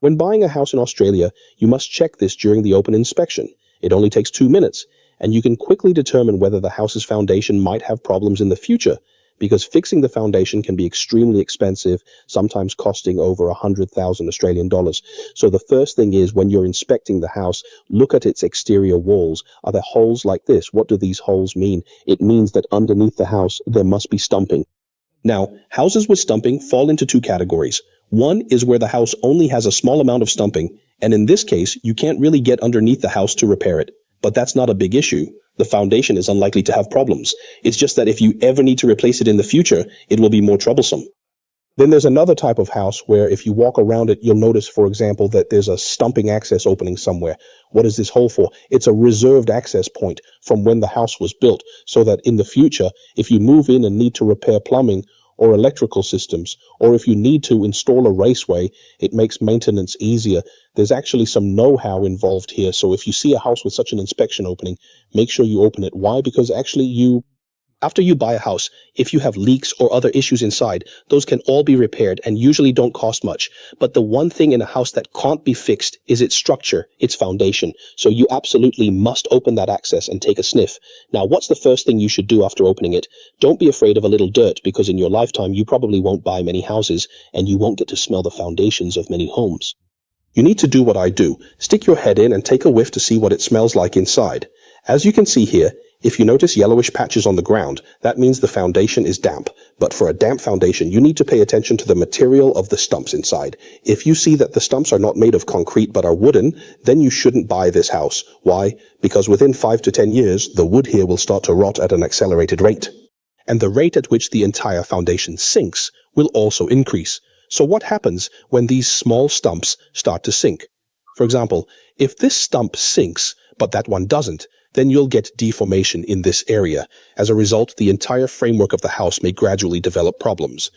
When buying a house in Australia, you must check this during the open inspection. It only takes 2 minutes, and you can quickly determine whether the house's foundation might have problems in the future, because fixing the foundation can be extremely expensive, sometimes costing over 100,000 Australian dollars. So the first thing is, when you're inspecting the house, look at its exterior walls. Are there holes like this? What do these holes mean? It means that underneath the house, there must be stumping. Now, houses with stumping fall into two categories. One is where the house only has a small amount of stumping, and in this case, you can't really get underneath the house to repair it. But that's not a big issue. The foundation is unlikely to have problems. It's just that if you ever need to replace it in the future, it will be more troublesome. Then there's another type of house where if you walk around it, you'll notice, for example, that there's a stumping access opening somewhere. What is this hole for? It's a reserved access point from when the house was built, so that in the future, if you move in and need to repair plumbing or electrical systems, or if you need to install a raceway, it makes maintenance easier. There's actually some know-how involved here. So if you see a house with such an inspection opening, make sure you open it. Why? Because actually after you buy a house, if you have leaks or other issues inside, those can all be repaired and usually don't cost much. But the one thing in a house that can't be fixed is its structure, its foundation. So you absolutely must open that access and take a sniff. Now, what's the first thing you should do after opening it? Don't be afraid of a little dirt, because in your lifetime you probably won't buy many houses and you won't get to smell the foundations of many homes. You need to do what I do. Stick your head in and take a whiff to see what it smells like inside. As you can see here, if you notice yellowish patches on the ground, that means the foundation is damp. But for a damp foundation, you need to pay attention to the material of the stumps inside. If you see that the stumps are not made of concrete but are wooden, then you shouldn't buy this house. Why? Because within 5 to 10 years, the wood here will start to rot at an accelerated rate. And the rate at which the entire foundation sinks will also increase. So what happens when these small stumps start to sink? For example, if this stump sinks, but that one doesn't, then you'll get deformation in this area. As a result, the entire framework of the house may gradually develop problems.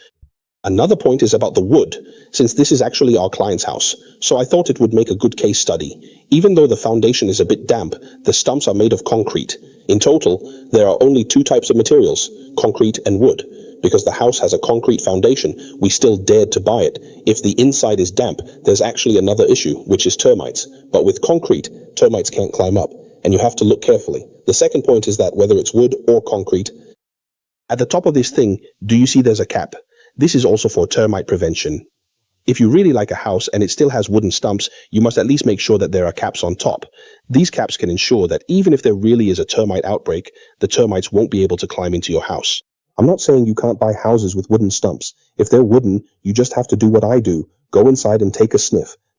Another point is about the wood, since this is actually our client's house, so I thought it would make a good case study. Even though the foundation is a bit damp, the stumps are made of concrete. In total, there are only two types of materials, concrete and wood. Because the house has a concrete foundation, we still dared to buy it. If the inside is damp, there's actually another issue, which is termites. But with concrete, termites can't climb up, and you have to look carefully. The second point is that whether it's wood or concrete, at the top of this thing, do you see there's a cap? This is also for termite prevention. If you really like a house and it still has wooden stumps, you must at least make sure that there are caps on top. These caps can ensure that even if there really is a termite outbreak, the termites won't be able to climb into your house. I'm not saying you can't buy houses with wooden stumps. If they're wooden, you just have to do what I do. Go inside and take a sniff.